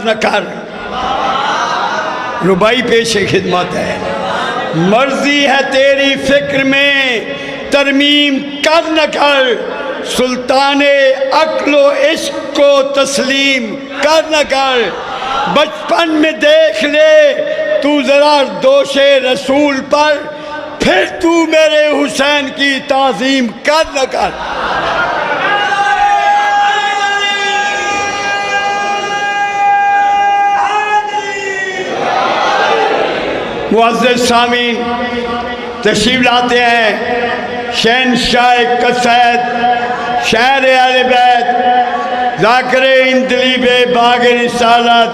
न कर, रुबाई पेश खिदमत है। मर्जी है तेरी फिक्र में तरमीम कर न कर, सुल्ताने अक्लो इश्क को तस्लीम कर न कर। बचपन में देख ले तू जरा दोषे रसूल पर, फिर तू मेरे हुसैन की ताज़ीम कर न कर। मुअज़्ज़िज़ सामीन तशरीफ़ लाते हैं शहंशाह कसैद शायर अहले बैत ज़ाकिरे इंदलीबे बाग़ रिसालत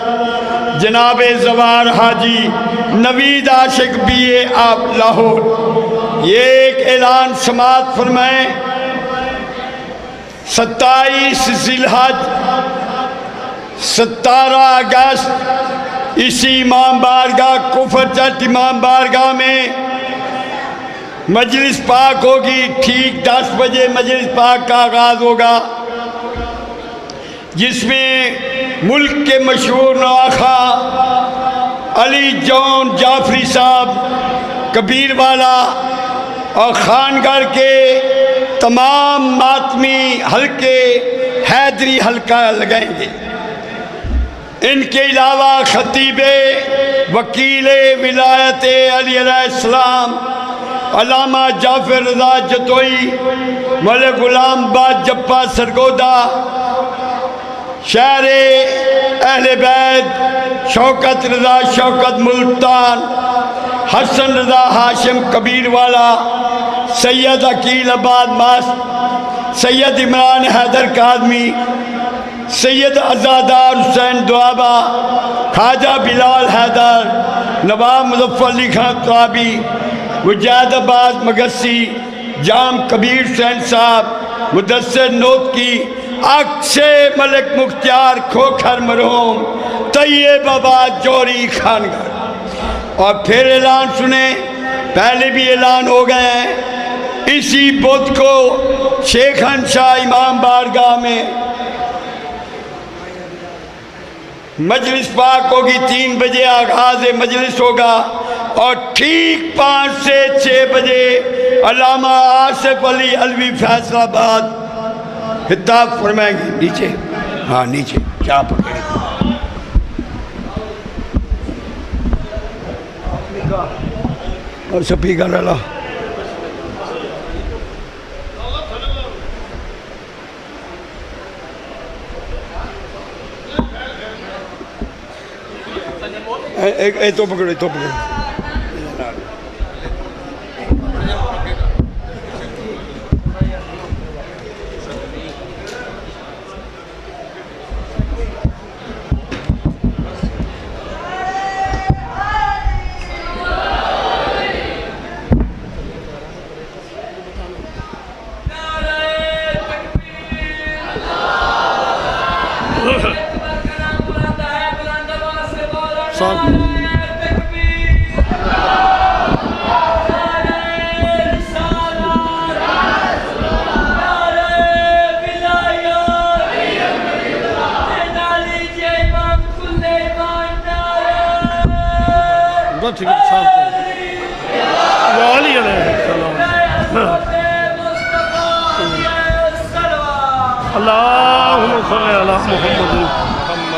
जनाब ज़वार हाजी नवीद आशिक बीए आप लाहौर। ये एक ऐलान समात फरमाएँ। 27 ज़िलहज 17 अगस्त इसी इमाम बारगाह कुफर चट इमाम बारगाह में मजलिस पाक होगी। ठीक 10 बजे मजलिस पाक का आगाज़ होगा, जिसमें मुल्क के मशहूर नवाखा अली जॉन जाफरी साहब कबीर वाला और खानगढ़ के तमाम मातमी हल्के हैदरी हल्का लगाएंगे। इनके अलावा खतीबे वकील विलायत अली अलैहिस्सलाम अल्लामा जाफर रज़ा जतोई मौला गुलाम बाद जप्पा सरगोदा शायर अहले बैत शौकत रज़ा शौकत मुल्तान हसन रज़ा हाशिम कबीर वाला सैयद अकील आबाद मास सैयद इमरान हैदर कादमी सैयद अज़ादार हुसैन दुआबा ख्वाजा बिलाल हैदर नवाब मुज़फ़्फ़र अली खान तवाबी मुजाहिदाबाद मगसी जाम कबीर हुसैन साहब मुदस्सिर नोत की अक्से मलिक मुख्तियार खोखर मरहूम तैयबाबाद जोरी खानगढ़। और फिर ऐलान सुने, पहले भी ऐलान हो गए हैं। इसी बुध को शेखनशाह इमाम बारगाह में मजलिस पाक होगी। 3 बजे आगाज़ मजलिस होगा और ठीक 5 से 6 बजे अल्लामा आसिफ अली अलवी फैसलाबाद खिताब फरमाएंगे। नीचे, हाँ नीचे क्या पकड़े और स्पीकर डाला। तो पकड़ो, तो पकड़ो।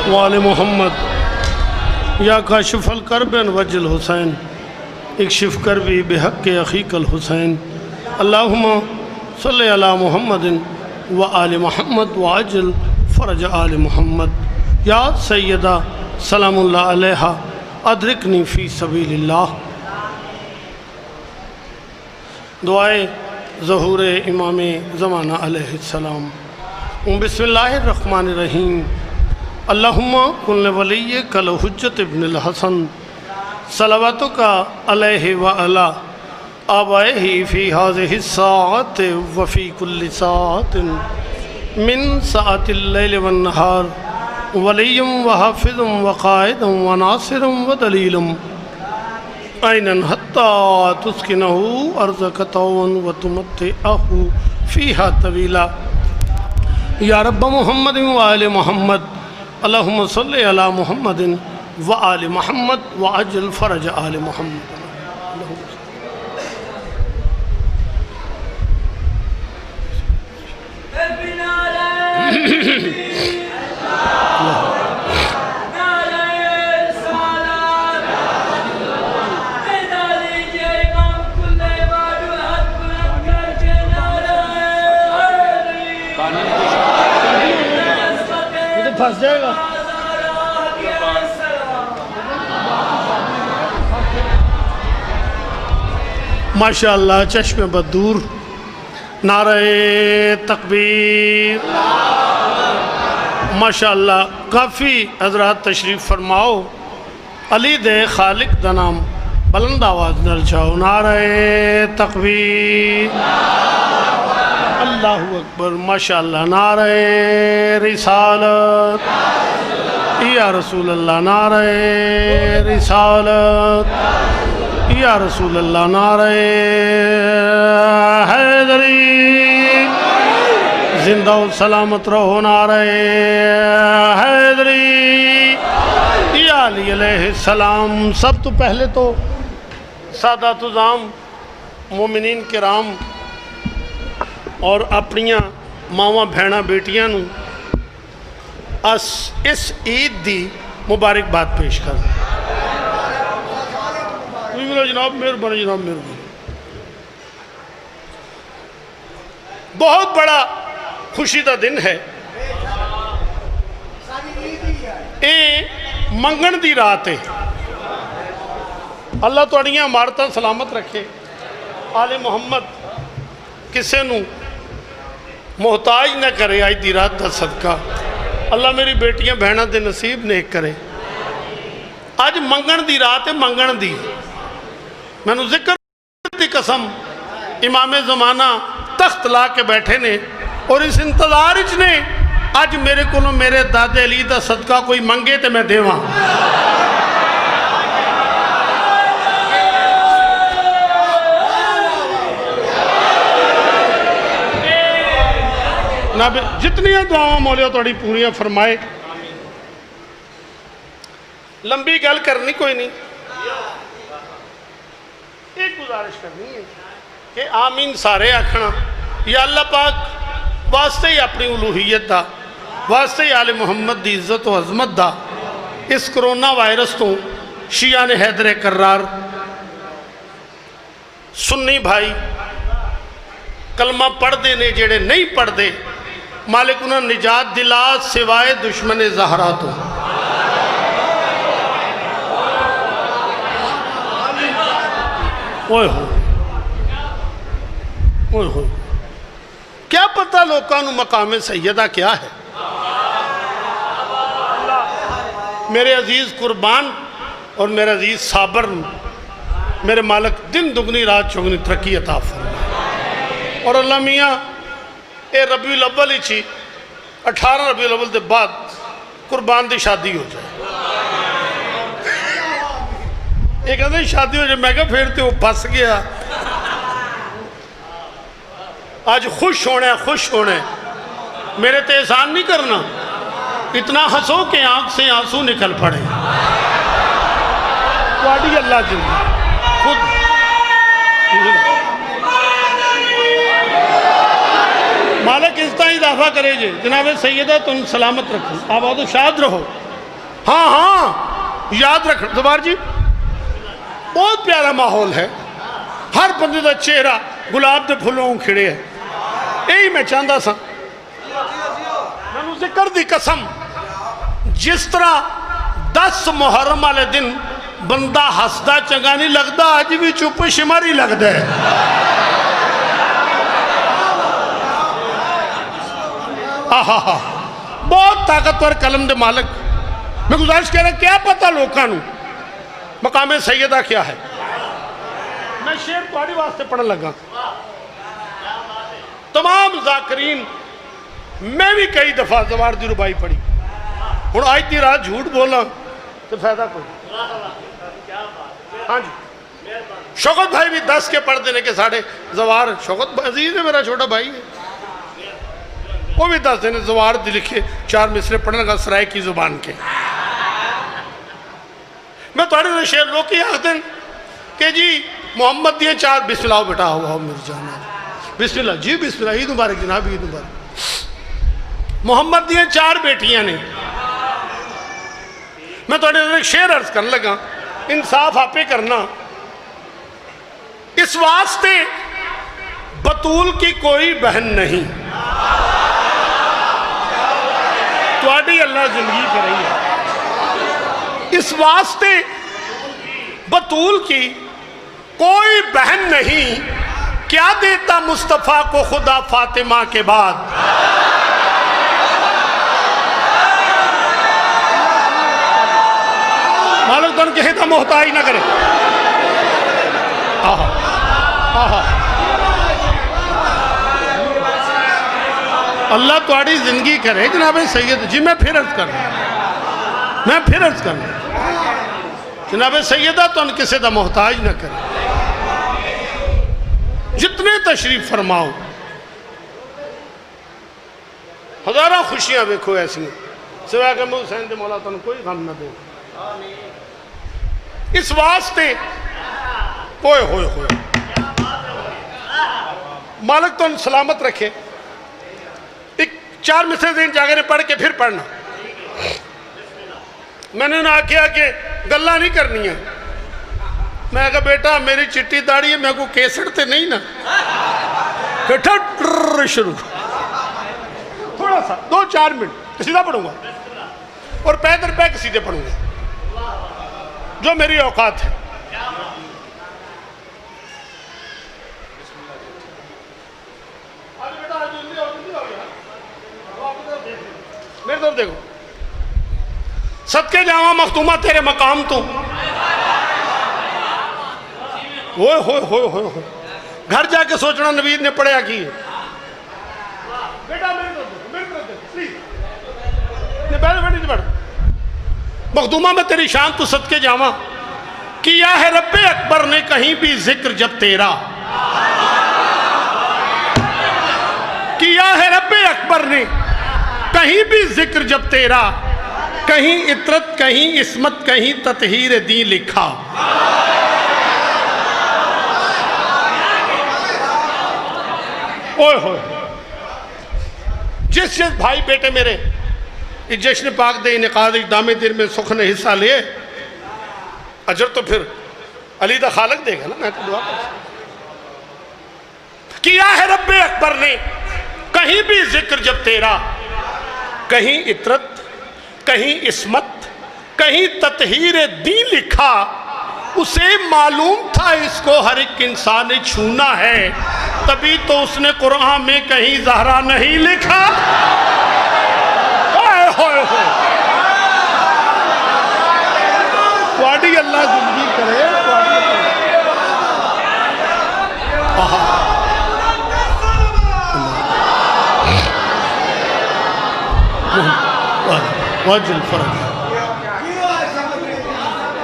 वाले मोहम्मद या काशिफल करबन वजल हुसैन इक्शिफ करबी बेहक़ अख़ीक़ल हुसैन अल्लाहुम्मा सल्लि अला मुहम्मदिन व आले मोहम्मद व अजल फ़रज आले मोहम्मद। या सैयदा सलामुल्लाह अलैहा अदरिकनी फ़ी सबीलिल्लाह। दुआए ज़हूर इमाम ज़माना अलैहिस्सलाम। बिस्मिल्लाहिर्रहमानिर्रहीम। अल्लाहुम्मा कुल वली कल हुज्जत इब्नुल हसन सलावतु का अलैहि व अला आबाइही फ़ी हाज़िहि साअत व फ़ी कुल्लि साअतिन मिन साअतिल लैल वन नहार वलिय्युम व हाफ़िज़ुम व क़ाइदुम व नासिरुम व दलीलुम ऐनन हत्ता तुस्किनहु अर्ज़क तौवन व तुमत्तिअहु फ़ीहा तवीला। या रब्ब मुहम्मद व आले मुहम्मद अल्लाहुम्मा सल्लि अला मुहम्मदिन व आलि मुहम्मद व अज्जल फरज आलि मुहम्मद। फंस जाएगा। माशाअल्लाह चश्मे बदूर, नारे तकबीर। माशाअल्लाह काफ़ी हजरात तशरीफ़ फरमाओ। अली दे खालिक दा नाम बुलंद आवाज़ नाल चाओ। नारे तकबीर, अल्लाहु अकबर। माशाअल्लाह नारे रिसालत या रसूल अल्लाह, नारे रिसालत या रसूल अल्लाह, नारे हैदरी जिंदा व सलामत रहो। नारे हैदरी या अली अलैहिस्सलाम। सब तो पहले तो सादातुज़ाम मोमिनीन किराम और अपनियां मावां भैणां बेटियां नूं अस इस ईद दी मुबारकबाद पेश कर। जनाब मेहरबानी, जनाब मेहरबानी। बहुत बड़ा खुशी का दिन है। ये मंगण की रात है। अल्लाह तुहाड़ियां इमारतां सलामत रखे। आले मुहम्मद किसे नूं मोहताज न करे। अज की रात का सदका अल्लाह मेरी बेटियां बहनों के नसीब नेक करे। अज मंगण की रात है। मंगण की मैनू जिक्र की कसम इमामे ज़माना तख्त ला के बैठे ने और इस इंतजार ने अज मेरे को मेरे दादे अली का सदका कोई मंगे तो मैं देवां। ना जितनियां दुआवां मौलिया थोड़ी पूरियां फरमाए। लंबी गल करनी कोई नहीं, एक गुजारिश करनी है कि आमीन सारे आखना। या अल्लाह पाक वास्ते ही अपनी उलूहियत का, वास्ते ही आले मुहम्मद की इज्जत व अजमत का इस करोना वायरस तो शिया ने हैदर करार सुन्नी भाई कलमा पढ़ते ने जेड़े नहीं पढ़ते, मालिक उन्हें निजात दिला सिवाय दुश्मन ज़हरा तो। ओए हो क्या पता लोगों को मकाम सैयदा क्या है। मेरे अजीज़ कुर्बान और मेरे अजीज़ साबर मेरे मालिक दिन दुगनी रात चौगनी तरक्की अता फरमाए। और अल्लाह मियाँ ये रबीउल अव्वल ही 18 रबीउल अव्वल के बाद कुर्बान की शादी हो जाए। ये कहते शादी हो जाए, मैं क्या फिर तो फस गया। आज खुश होना, खुश होना मेरे ते एहसान नहीं करना। इतना हंसो कि आंख से आंसू निकल पड़े। थोड़ी अल्लाह जी खुद मालिक इस तरह इजाफा करे जे। जनाब सैयदा तुम सलामत रखो, आबाद शाद रहो। हाँ हाँ याद रख दोबार जी, बहुत प्यारा माहौल है। हर बंदे का चेहरा गुलाब के फुलों खिड़े है। यही मैं चाहता सा। मैनू जिक्र दी कसम, जिस तरह 10 मुहर्रम वाले दिन बंदा हसदा चंगा नहीं लगता, अज भी चुप शिमर ही लगता है। आहा बहुत ताकतवर कलम दे मालिक। मैं गुजारिश कह रहा, क्या पता लोगों मकामे सैयदा क्या है। मैं शेर थोड़ी वास्ते पढ़न लगा। तमाम जाकरीन, मैं भी कई दफा जवार दी रुबाई पढ़ी। हूँ आज की रात झूठ बोला तो फायदा कोई। हाँ जी शौकत भाई भी 10 के पढ़ते हैं कि साढ़े जवार। शौकत अजीज है, मेरा छोटा भाई है। वो भी दस दिन जवार दी लिखे 4 मिसरे पढ़ने का सराय की जुबान के। मैं थोड़े शेर लोग की आखते कि जी मोहम्मद दिए 4 बिस्मिल्लाह बेटा हुआ मेरी जान बिस्मिल्लाह जी बिस्मिल्लाह ईद मुबारक जनाब ईद मुबारक। मोहम्मद दिए 4 बेटियां ने। मैं थोड़े शेर अर्ज कर लगा इंसाफ आपे करना। इस वास्ते बतूल की कोई बहन नहीं थोड़ी अल्लाह जिंदगी कर रही है। इस वास्ते बतूल की कोई बहन नहीं क्या देता मुस्तफ़ा को खुदा फातिमा के बाद। मालिक तो किसी का मोहताज ना करे। आहा आहा अल्लाह थोड़ी जिंदगी करे जनाब सैयद जी। मैं फिर अर्ज करना जनाब सैयदा तो किसी का मोहताज ना करे। जितने तशरीफ फरमाओ हजारों खुशियां वेखो ऐसी सिवाय के मैं हुसैन दे मौला तुम कोई गम ना दे। इस वास्ते होए होए होए मालिक तुम सलामत रखे। एक 4 मिसरे दिन जागे ने पढ़ के फिर पढ़ना। मैंने उन्हें आख्या कि गल्ला नहीं करनी है। मैं कहा बेटा मेरी चिट्टी दाढ़ी है मैं को केसर ते नहीं ना शुरू थोड़ा सा 2-4 मिनट सीधा पढ़ूंगा और पैदल पैक सीधे पढ़ूंगा जो मेरी औकात है। मेरे तरफ देखो सदके जावा मखतूमा तेरे मकाम तो हो घर जाके सोचना नवीद ने पढ़िया की है। बेटा मेरे तरफ प्लीज पढ़ मखदूमा में तेरी शान तू सदके जावा किया है रब्बे अकबर ने कहीं भी जिक्र जब तेरा। किया है रब्बे अकबर ने कहीं भी जिक्र जब तेरा। कहीं इतरत कहीं इस्मत कहीं ततहीर दी लिखा। ओए होए जिस भाई बेटे मेरे इस जश्न पाक दे इनकाद दामे दिल में सुख ने हिस्सा लिए अजर तो फिर अली दा खालक देगा ना। मैं तो दुआ किया है रब्बे अकबर ने कहीं भी जिक्र जब तेरा। कहीं इतरत कहीं इस्मत कहीं ततहीर दी लिखा। उसे मालूम था इसको हर एक इंसान ने छूना है तभी तो उसने कुरान में कहीं ज़हरा नहीं लिखा। वाडी अल्लाह जिंदगी करे। वाजिल फर्क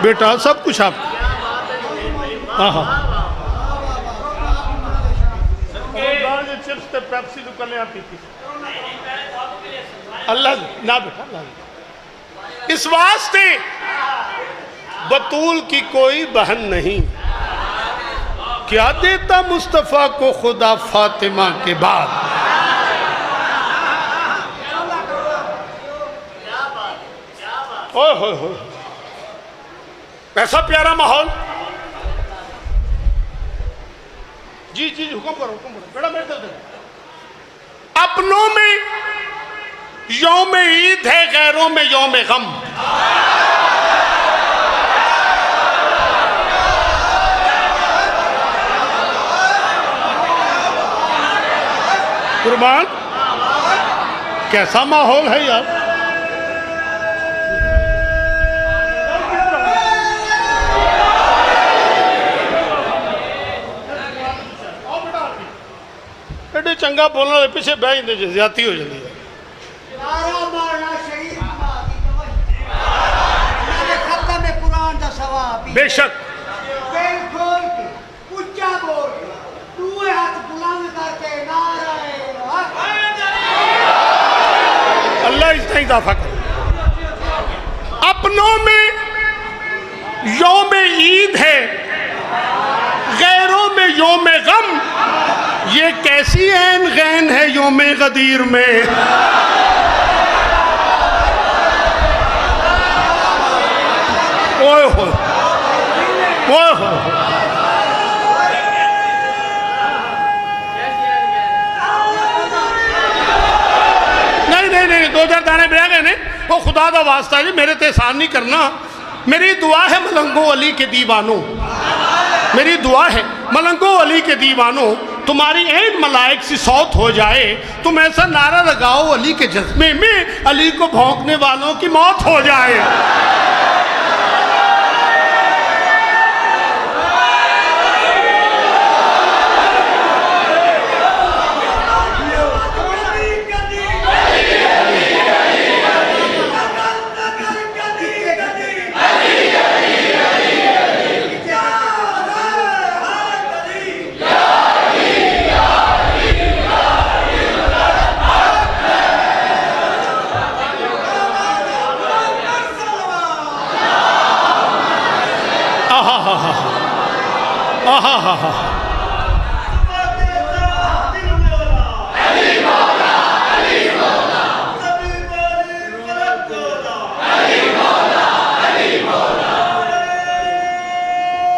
बेटा सब कुछ आप चिप्स ते पेप्सी तो कल आती थी अल्लाह ना बेटा। इस वास्ते बतूल की कोई बहन नहीं क्या देता मुस्तफ़ा को खुदा फातिमा के बाद। ओए होए होए ऐसा प्यारा माहौल। जी जी हुक्म करो बेटा मेरे तरफ। अपनों में यौम ईद है गैरों में यौम गम। कुर्बान कैसा माहौल है यार। एडे चंगा बोलने वाले पीछे बह जाते ज्यादा हो जाती है। बेशक इजाफा करें। अपनों में यौम ईद है, गैरों में यौम गम, ये कैसी ऐन गैन है यौम गदीर में। ओए हो, ओए हो। नहीं, 2-4 दाने बह गए ने, वो खुदा का वास्ता जी मेरे ते एहसान नहीं करना। मेरी दुआ है मलंगो अली के दीवानों, मेरी दुआ है मलंगो अली के दीवानों, तुम्हारी ऐन मलाइक सी सौत हो जाए, तुम ऐसा नारा लगाओ अली के जज्बे में, अली को भौंकने वालों की मौत हो जाए।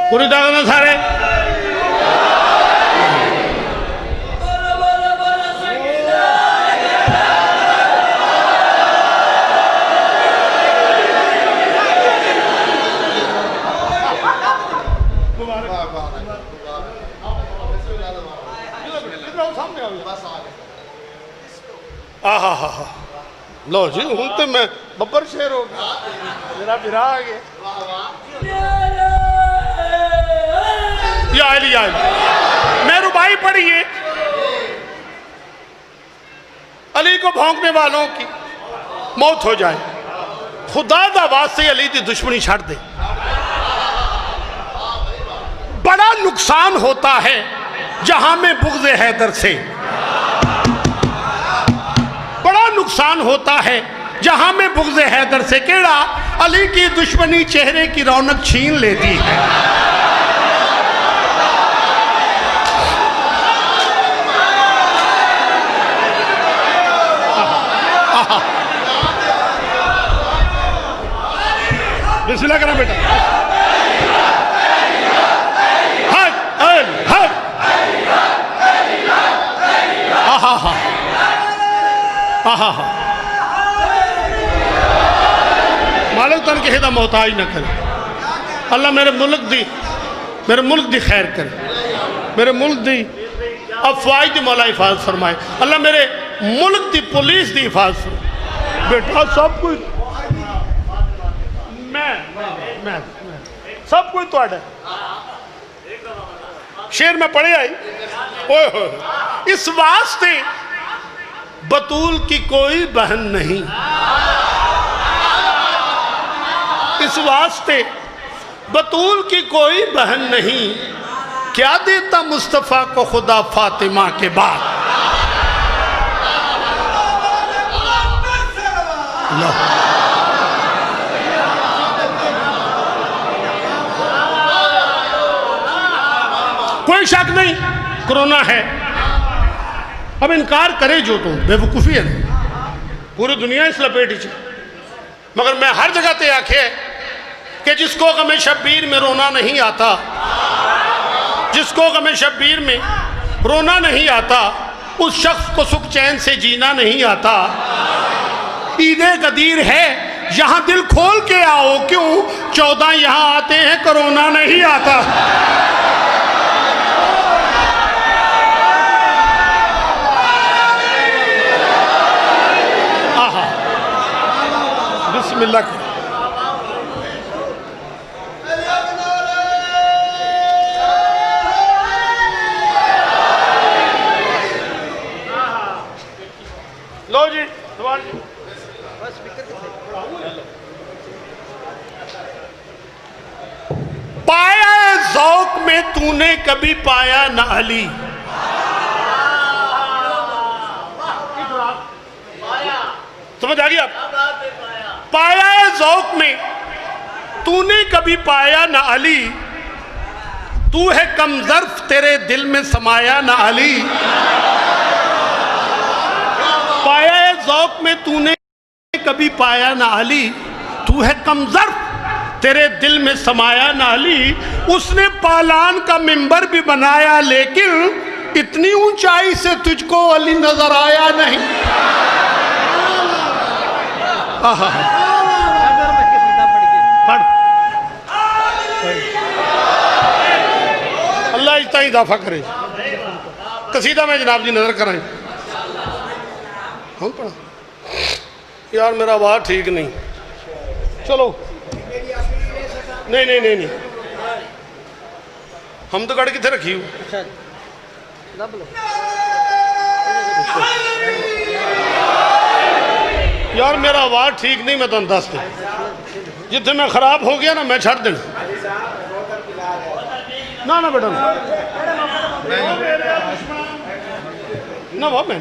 पूरी दागना सारे लो जी, हूं तो मैं बब्बर शेर हो गया, मेरा बिरा आ गया। मैं रुबाई पढ़िए, अली को भौंकने वालों की मौत हो जाए, खुदा दा वास्ते अली की दुश्मनी छड़ दे। बड़ा नुकसान होता है जहां में बुग़्ज़ हैदर से, बड़ा नुकसान होता है जहां में बुग़्ज़ हैदर से। केड़ा अली की दुश्मनी चेहरे की रौनक छीन लेती है। बिस्मिल्लाह करा बेटा। मालिक तन किसी का मोहताज न करे। अल्लाह मेरे मुल्क दी खैर करे, मेरे मुल्क दी अफवाज दी मौला हिफाजत फरमाए। अल्लाह मेरे मुल्क दी पुलिस दी हिफाजत फरमाए। बेटा सब कुछ मैं सब कुछ तुहाडा। शेर में पढ़े आई, ओए होए, इस वास्ते बतूल की कोई बहन नहीं, इस वास्ते बतूल की कोई बहन नहीं, क्या देता मुस्तफ़ा को खुदा फातिमा के बाद। कोई शक नहीं कोरोना है, अब इनकार करे जो तो बेवकूफ़ी है। पूरी दुनिया इस लपेट च, मगर मैं हर जगह ते आखे कि जिसको गमे शब्बीर में रोना नहीं आता, जिसको गमे शब्बीर में रोना नहीं आता, उस शख्स को सुख चैन से जीना नहीं आता। ईदे गदीर है यहाँ दिल खोल के आओ, क्यों 14 यहाँ आते हैं कोरोना नहीं आता। बिस्मिल्लाह। लो जी सवाल जी, पाया ज़ौक़ में तूने कभी पाया न अली। समझ आ गई आप? पाया है ज़ौक़ में तूने कभी पाया ना अली, तू है कम ज़र्फ़ तेरे दिल में समाया ना अली। पाया है ज़ौक़ में तूने कभी पाया ना अली, तू है कम ज़र्फ़ तेरे दिल में समाया ना अली। उसने पालान का मिंबर भी बनाया लेकिन इतनी ऊंचाई से तुझको अली नजर आया नहीं। आहा पढ़। अल्लाह इतना इजाफा करे। कसीदा में जनाब जी नजर कराएं। हम पढ़ा यार मेरा आवाज़ ठीक नहीं। चलो नहीं हम तो गढ़ कितने रखी हूँ। यार मेरा आवाज़ ठीक नहीं, मैं तुम दस दे जिथे मैं खराब हो गया ना मैं छड़ देना ना बेटा ना वो मैं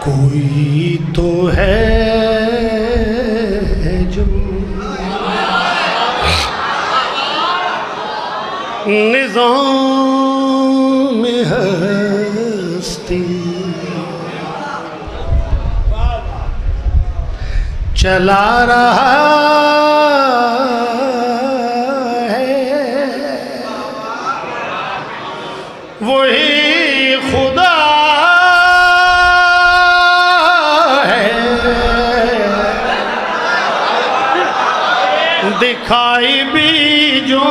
कोई तो है जो निज़ाम में हस्ती चला रहा है, वही खुदा दिखाई भी जो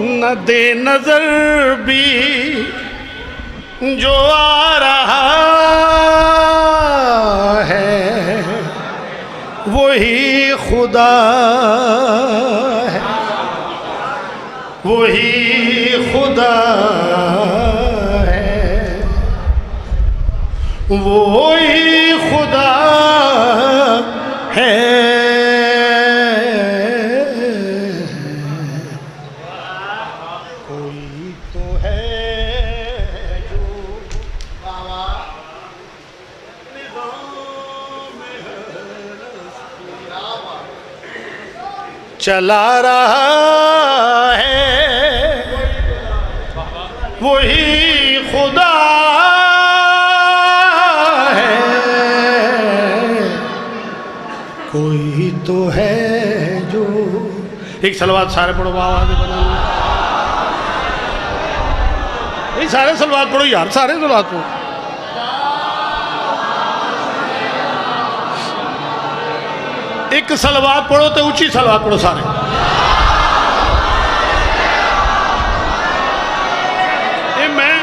न दे नजर भी जो आ रहा है, वही खुदा है, वही खुदा है, वही खुदा है। चला रहा है, वही खुदा है, कोई तो है जो। एक सलवात सारे पढ़ो आवाज बना, सारे सलवात पढ़ो यार, सारे सलवात पढ़ो। एक सलवात पढ़ो तो ऊंची सलवात पढ़ो सारे। ये मैं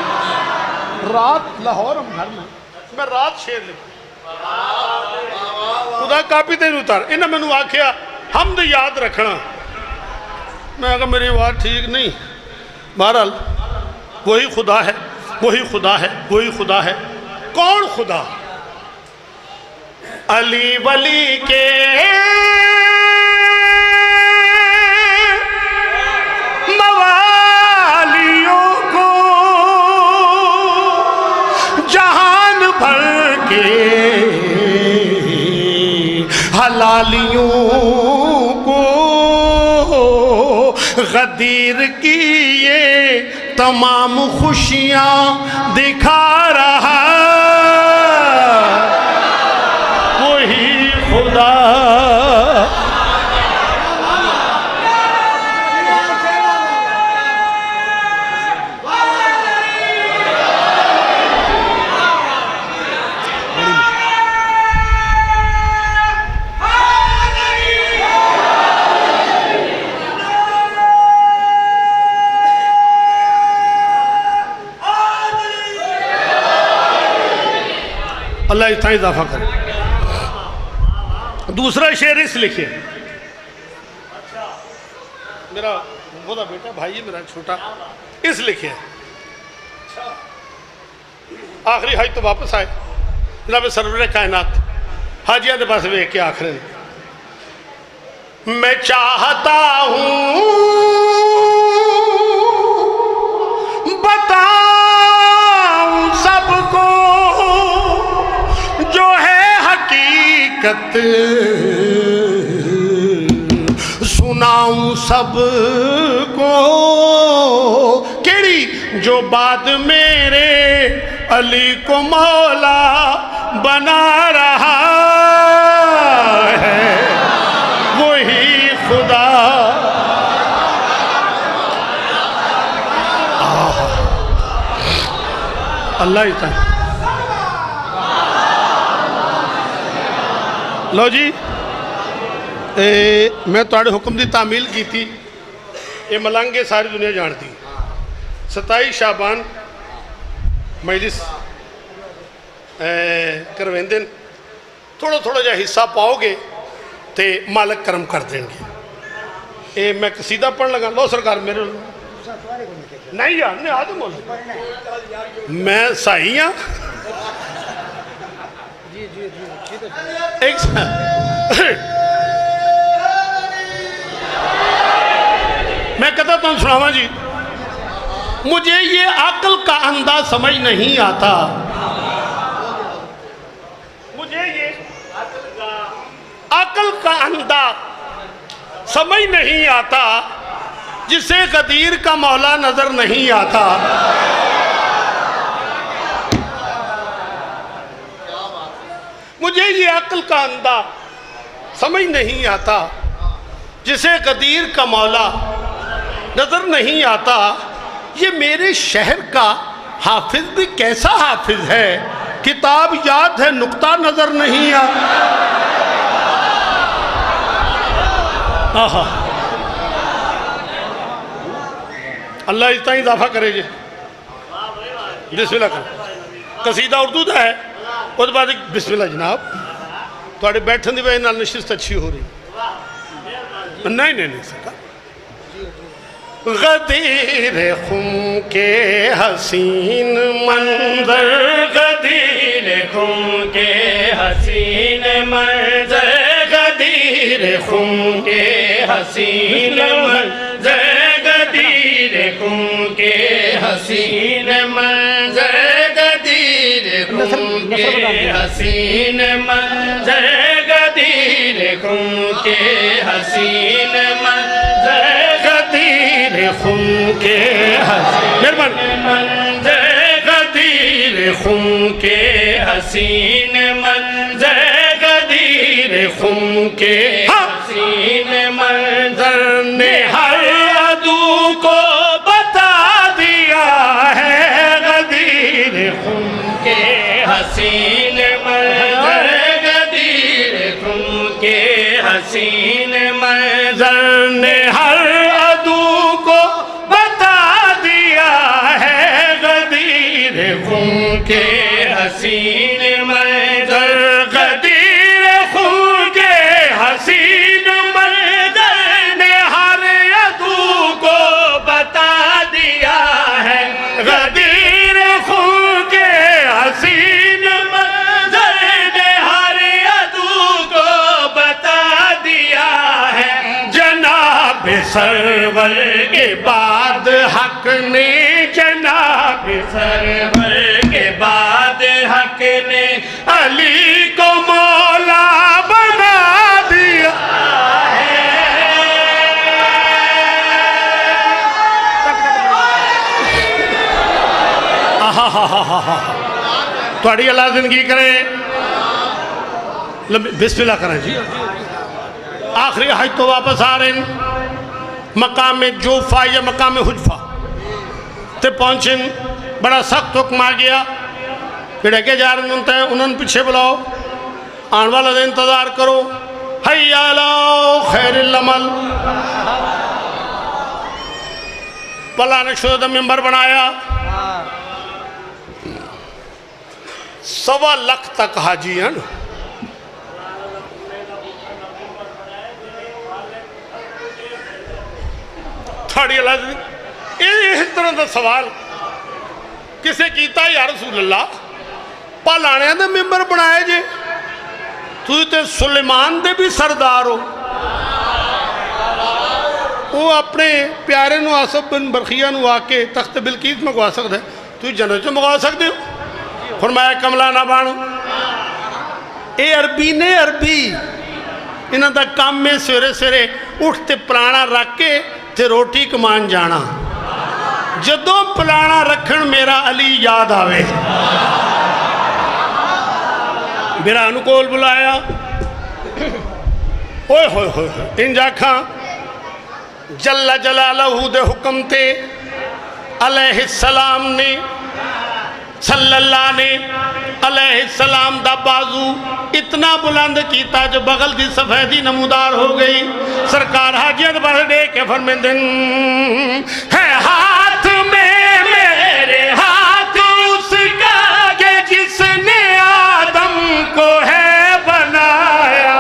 रात लाहौर हम घर में मैं रात शेर लिखा खुदा कापी तेन उतार इन्हें मैनू आख्या हमद याद रखना। मैं कहा मेरी आवाज़ ठीक नहीं। बहरहाल वही खुदा है, वही खुदा है, वही खुदा है। कौन खुदा? अली वली के मवालियों को जहान भर के हलालियों को गदीर की ये तमाम खुशियाँ दिखा रहा वही खुदा। अल्लाह इतना इजाफा करे। दूसरा शेर इस लिखे, मेरा बोला बेटा भाई है मेरा छोटा, इस लिखे आखिरी हज तो वापस आए जनाब सरवर कायनात हाजिया के पास वेख के आखिर मैं चाहता हूँ बताऊं सबको जो है हकीकत, सुनाऊं सबको केड़ी जो बाद मेरे अली को मौला बना रहा है, वही खुदा। अल्लाह ही था। लो जी, मैं तुहाडे हुक्म की तामील की थी, ये मलंग सारी दुनिया जानती। 27 शाबान मजलिस करवेंदे, थोड़ा थोड़ा जहा हिस्सा पाओगे तो मालक करम कर देंगे। ये मैं कसीदा पढ़न लगा। लो सरकार मेरे नहीं यार ने आदम मैं सही हाँ। एक मैं कहता तुम सुनावा जी, मुझे ये अक्ल का अंदाज समझ नहीं आता, मुझे ये अक्ल का अंदाज समझ नहीं आता, जिसे गदीर का मौला नजर नहीं आता। मुझे ये अक्ल का अंदाज समझ नहीं आता, जिसे गदीर का मौला नजर नहीं आता। ये मेरे शहर का हाफिज भी कैसा हाफिज है, किताब याद है नुक्ता नजर नहीं आता। आहा, अल्लाह इतना इजाफा करे जे। बिस्मिल्लाह कर। कसीदा उर्दू का है, उसके बाद बिस्मिल्लाह जनाब। थोड़े बैठने की वजह नाल नशिस्त अच्छी हो रही। नहीं नहीं नहीं सरकार। गदीर खुम के हसीन मंजर, गदीर खुम के हसीन मंजर, गदीर खुम के हसीन मंजर, गदीर खुम के हसीन मंजर, गदीर खुम के हसीन मंजर, गदीर खुम के हसीन मंजर, गदीर खुम के हसीन मंजर, गदीर खुम के हसीन मंजर, गदीर खुम के हसीन मंजर ने हर अदू को बता दिया है। गदीर खुम के हसीन मंजर, गदीर खुम के हसीन मंजर ने हर अदू को बता दिया है। गदीर खुम के हसीन मंजर, गदीर खुम के हसीन मंजर ने हर अदू को बता दिया है। गदीर खुम के हसीन मंजर ने हर अदू को बता दिया है। जनाब सरवर के बाद हक ने, जनाब सरवर के बाद हक ने अली को मौला बना दिया है। थोड़ी अल्लाह जिंदगी करे। बिस्मिल्लाह करें जी। आखिरी हज तो वापस आ रहे हैं, मकाम जोफा या मकाम हुजफा ते पहुंचे। बड़ा सख्त हुक्म आ गया, फिर अगे जा रहे हैं उन्होंने पीछे बुलाओ, आने वाला दिन इंतजार करो। हैया ला खैरुल अमल। पला ने शुद्ध मेंबर बनाया। 1.25 लाख तक हाजी हैं। थोड़ी अलग इस तरह का सवाल किसे किया, या रसूल अल्लाह पालाणिया दे मेंबर बनाए जे, तुम तो सुलेमान दे भी सरदार हो। वो अपने प्यारे नू आसफ बिन बरखिया नू आके तख्त बिलकीस मंगवा सकता है, तुम जन्नत चो मंगवा सकते हो। फरमाया कमला ना बन। ये अरबी ने, अरबी इन्हों का काम है सवेरे सवेरे उठ ते पलाना रख के ते रोटी कमान जाना। जदों पलाना रखन मेरा अली याद आवे, मेरा अनुकोल बुलाया, ओए होए होए इंज आखा जल्ला जलालहू दे हुक्म ते अलैहिस्सलाम ने सल्लल्लाह ने अलैहिस्सलाम दा बाजू इतना बुलंद किया जो बगल दी सफेदी नमूदार हो गई। सरकार हाजियत बस दे के फरमाते है हाथ में मेरे हाथ उसका के जिसने आदम को है बनाया।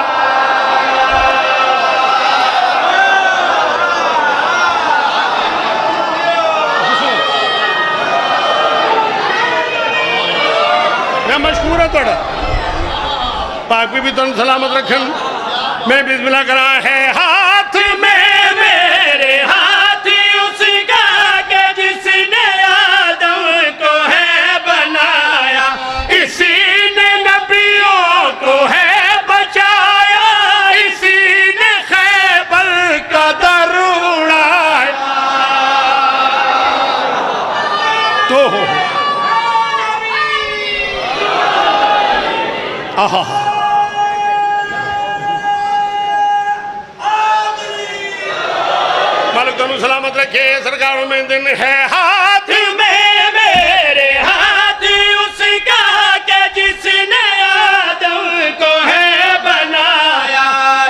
मैं मशहूर है थोड़ा पाक भी तुम सलामत रखन। मैं बिस्मिल्लाह करा है हाथ में मेरे हाथ उसका के जिसने आदम को है बनाया, इसी ने नबियों को है बचाया, इसी ने खैबर का दर उड़ाया। तो आहा सलामत रखे। सरकार में दिन है हाथ में मेरे हाथ उसका के जिसने आदम को है बनाया,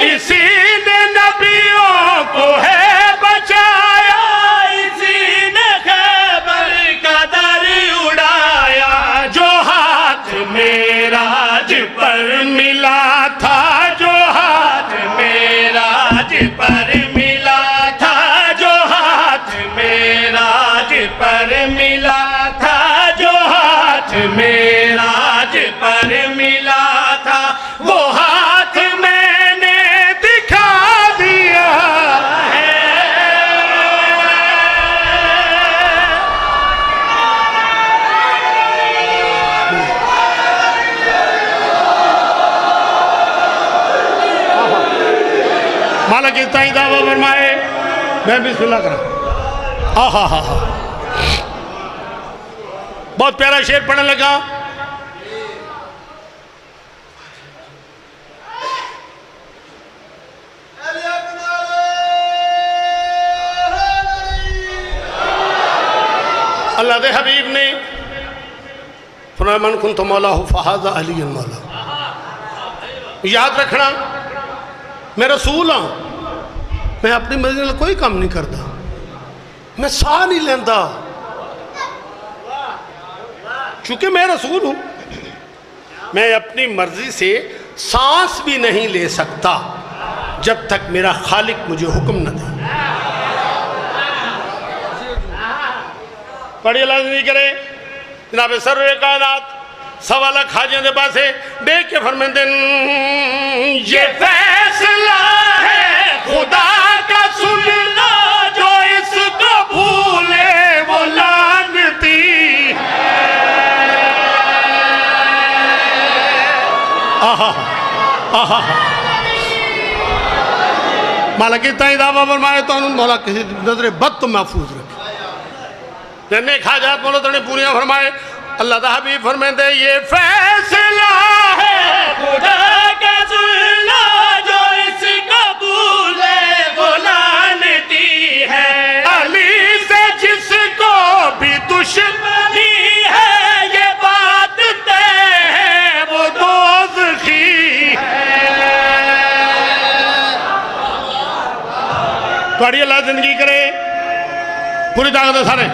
इसी ने नबियों को है बचाया, इसी ने खैबर का दर उड़ाया। जो हाथ मेराज पर मिला था, जो हाथ मेराज पर मिला था, पर मिला था, जो हाथ मेराज पर मिला था, वो हाथ मैंने दिखा दिया है। मालिक इतना ही दावा फरमाए। मैं बिस्मिल्लाह करा। आहा हा हा बहुत प्यारा शेर पढ़ने लगा। अल्लाह दे हबीब ने फरमाया मन कुन तो मौला हो फहाजा अली मौला। याद रखना मैं रसूल हाँ, मैं अपनी मर्जी नाल कोई काम नहीं करता, मैं साह नहीं लेंदा क्योंकि मैं रसूल हूं। मैं अपनी मर्जी से सांस भी नहीं ले सकता जब तक मेरा खालिक मुझे हुक्म न दे। पढ़िए लाजमी करे जनाब सर्वे कायनात सवा लाख हाजियों के पास देख के फरमाते ये फैसला है खुदा का सुन लो, जो इसको भूले वो लानती है। आहा आहा माला की ताई दावा फरमाए तो मौला किसी नजरे बद तो महफूज रखे। जन्ने खाजात बोलो तो पूरियां फरमाए। अल्लाह दा हबीब फरमाते ये फैसला है खुदा का सुन लो, जो इसको भूले वो लानती है। अली से जिसको भी दुश्मनी है ये बात तय है वो दोज़खी है। थोड़ी अल्लाह जिंदगी करे पूरी ताकत सारे।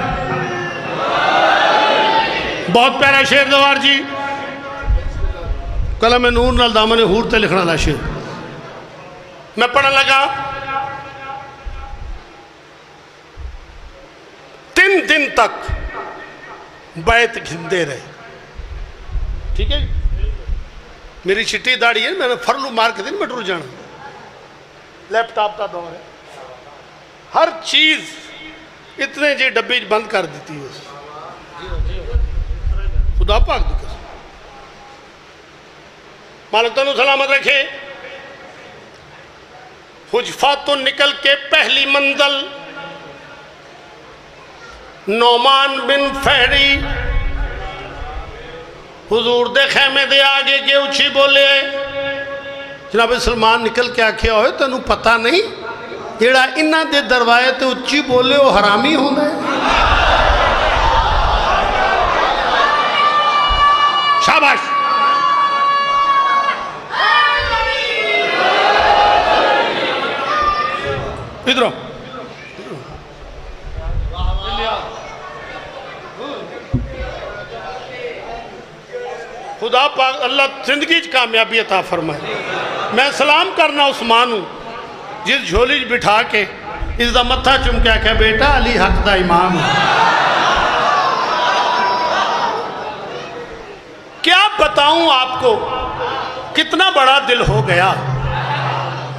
बहुत प्यारा शेर दवार जी कलम नूर नाल दामन हूर ते लिखने वाला शेर मैं पढ़न लगा। 3 दिन तक बैत घिंदे रहे। ठीक है मेरी चिट्टी दाढ़ी है, मैंने फरलू मार के दिन मैं टुर जाना। लैपटॉप का दौर है हर चीज़ इतने जी डब्बी च बंद कर दी उस खुदा पाक दी कसम। मालिक तैनूं सलामत रखे। हुजफा तो निकल के पहली मंजिल नौमान बिन फहरी हुजूर दे खेमे दे आगे के उची बोले, जनाब सलमान निकल के आखिया हो तेनू पता नहीं जेड़ा इन्हां दे दरवाजे ते उची बोले वो हरामी होंदा है। शाबाश। इधर खुदा पाक अल्लाह जिंदगी च कामयाबी अता फरमाए। मैं सलाम करना उस मां नूं जिस झोली च बिठा के इसका मत्था चुमकिया क्या बेटा अली हक दा इमाम है। क्या बताऊं आपको कितना बड़ा दिल हो गया,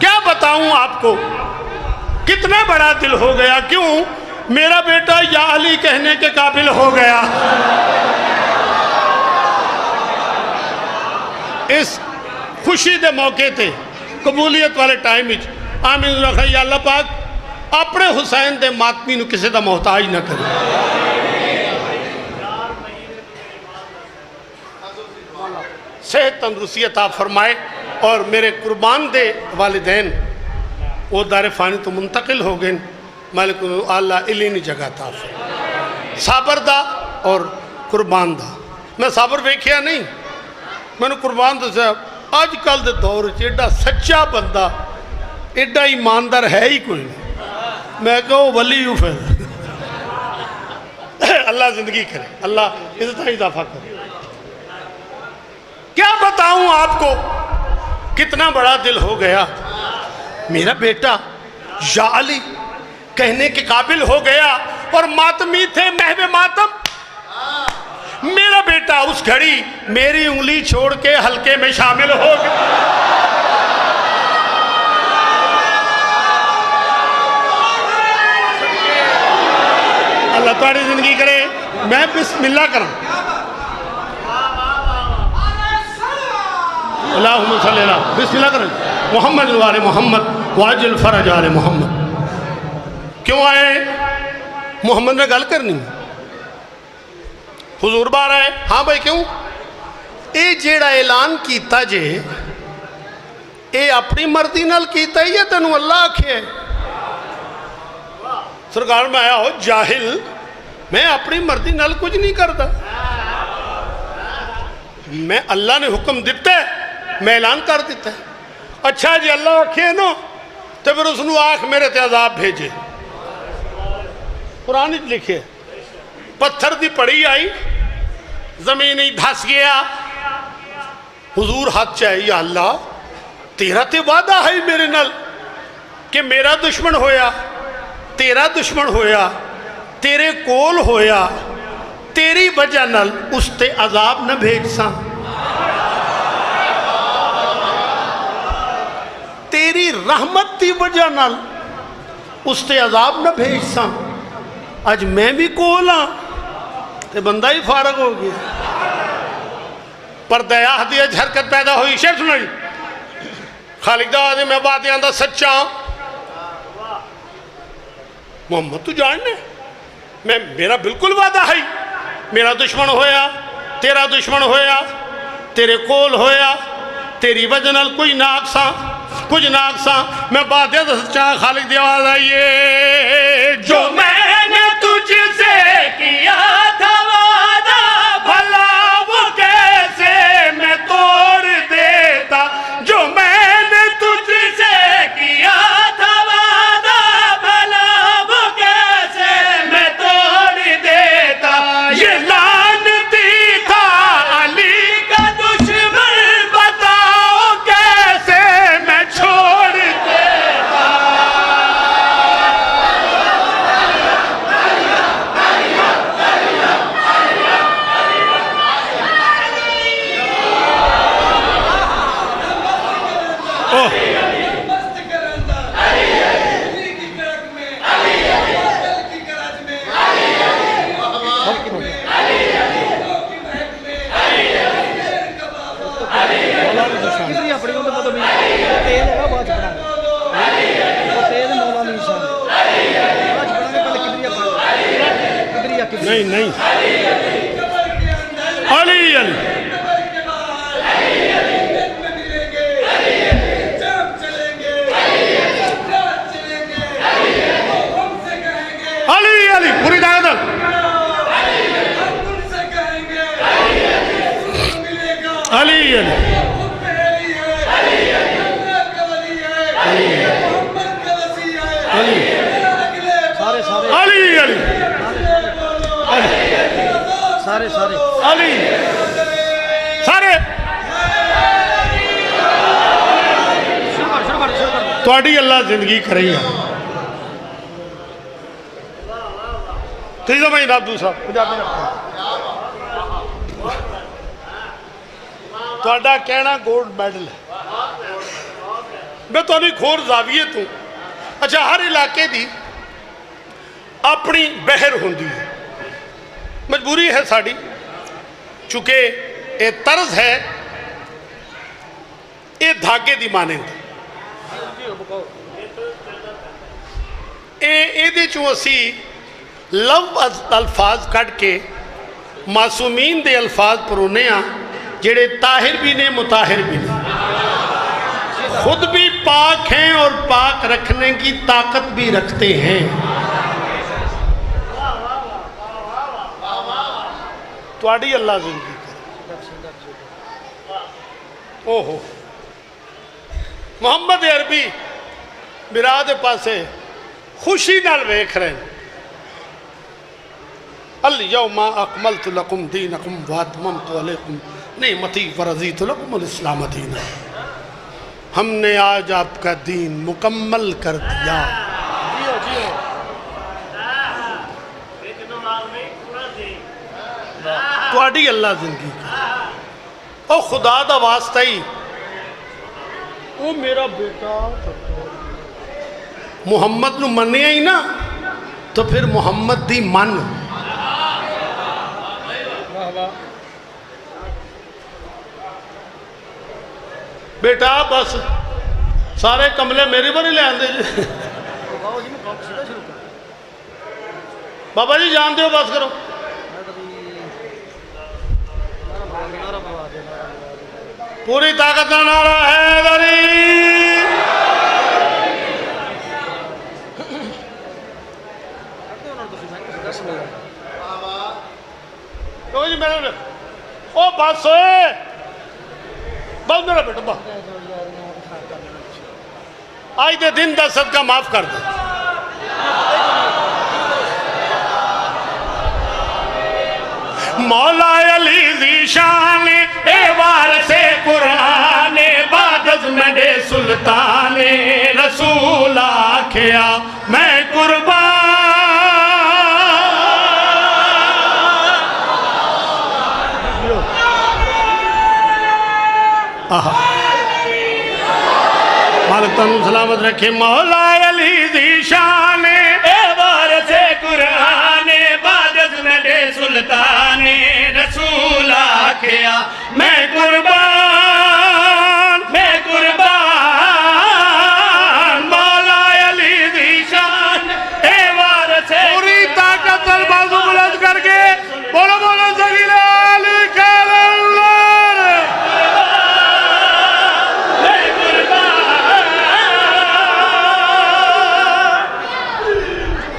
क्या बताऊं आपको कितना बड़ा दिल हो गया। क्यों? मेरा बेटा या अली कहने के काबिल हो गया। इस खुशी के मौके ते कबूलियत वाले टाइम आमीन रखा या अल्लाह पाक अपने हुसैन के मातमी नूं किसी का मोहताज न करे। सेहत तंदुरुस्ती अता फरमाए और मेरे कुर्बान दे वालिदैन वो दारे फानी तो मुंतकिल हो गए। मालिक आला इलीनी जगह था साबर दा और कुर्बान दा। मैं साबर वेख्या नहीं, मैंने कुर्बान दसा। अज कल के दौर च एडा सच्चा बंदा एडा ईमानदार है ही कोई नहीं। मैं कहो वली हूँ फिर अल्लाह जिंदगी करे, अल्लाह इज्जत इजाफा करे। क्या बताऊं आपको कितना बड़ा दिल हो गया। मेरा बेटा या अली कहने के काबिल हो गया और मातमी थे महवे मातम। मेरा बेटा उस घड़ी मेरी उंगली छोड़ के हल्के में शामिल हो गया। अल्लाह तुम्हारी जिंदगी करे। मैं बिस्मिल्लाह करूं। अल्लाहुम्मा सल्ली अला बिस्मिल्लाह करें मोहम्मद वाले मोहम्मद वाजिल फरज आले मोहम्मद। क्यों आए? मोहम्मद ने गल करनी हुजूर बार आए। हाँ भाई क्यों? ये जेड़ा ऐलान किया जे ये अपनी मर्जी नाल कीता ही या तेनू अल्लाह आखे? सरकार में आया हो जाहिल, मैं अपनी मर्जी नाल कुछ नहीं करता। मैं अल्लाह ने हुक्म दिता है, मैं ऐलान कर दिता है। अच्छा जी अल्लाह आखे ना तो फिर उसनू आख मेरे ते अजाब भेजे। कुरान लिखे पत्थर की पड़ी आई जमीन ही धस गया। हुजूर हाथ चाहे या अल्लाह तेरा ते वादा है मेरे नाल कि मेरा दुश्मन होया, तेरा दुश्मन होया, तेरे कोल होया, तेरी वजह नाल उस ते अजाब न भेजसा। तेरी रहमत की वजह नाल उस ते अजाब न भेजसा। अज मैं भी कोल हाँ तो बंदा ही फारग हो गया। पर दया दी हरकत पैदा हुई। शेर सुनो जी। खालिक दा आदमी मैं बात आंदा सच्चा मोहम्मद तू जानने मैं मेरा बिल्कुल वादा है। मेरा दुश्मन होया, तेरा दुश्मन होया, तेरे कोल होया, तेरी वजह नाल कोई नाकसा कुछ नाकसा। मैं बात सच्चा। खालिक दी आवाज आई है जो मैंने तुझसे किया था वादा भला वो कैसे मैं तोड़ देता। जो मैंने तुझसे किया था वादा भला वो कैसे मैं तोड़ देता। ये लानती था अली का दुश्मन बताओ कैसे मैं छोड़ देता। नहीं, अली अली अली अली पूरी दादा अली अली अली अली सारे सारे अली सारे थोड़ी अल्लाह जिंदगी करे तीसरा महीना दूसरा पंजाबी थोड़ा कहना गोल्ड मैडल है मैं थोड़ी खोर जाविए तू अच्छा हर इलाके की अपनी बहर होंगी है मजबूरी है साड़ी चूंकि ये तर्ज है ये धागे की मानंद ये चों असी लव अल्फाज कढ़ के मासूमीन के अल्फाज परोने जेड़े ताहिर भी ने मुताहिर भी ने खुद भी पाक हैं और पाक रखने की ताकत भी रखते हैं। थोड़ी अल्लाह जिंदगी ओहो मोहम्मद अरबी बिरा दे पासे खुशी नाल वेख रहे हैं अल यौमा अकमलतु लकुम दीनकुम व अतममतु अलैकुम निअमती व रज़ीतु लकुमुल इस्लाम दीना। हमने आज आपका दीन मुकम्मल कर दिया। थोड़ी अल्लाह जिंदगी ओ खुदा दा वास्ता ही ओ मेरा बेटा मुहम्मद नू मन्निया ही ना तो फिर मुहम्मद दी मन बेटा बस सारे कमले मेरे पर ही ले आते जी बाबा जी जान दो बस करो पूरी ताकत का नारा है दरी जी मेरे ओ बस बस मेरा बेटा बस आज के दिन का सदका माफ कर दो। मौला अली दी शान ए वारसे कुरान बादज मेरे सुल्तान रसूल आखिया मैं मालिक तनु सलामत रखे। मौला अली दी शान ए वारसे कुरान बादज मेरे सुल्तान रसूल आखिया मैं कुर्बान मौला अली दी शान ए वारसे पूरी ताकत बाजू बुलंद करके बोलो बोलो सगीला अली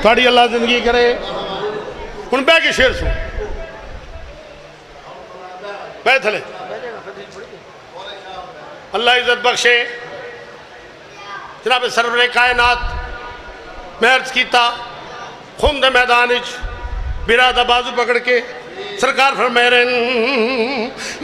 थोड़ी अल्लाह जिंदगी करे। हूँ बह के शेर सुन बह थले अल्लाह इज्जत बख्शे जनाब सरवरे कायनात मैं अर्ज किया खुम दे मैदान बिरा दा बाजू पकड़ के सरकार फरमाए रहे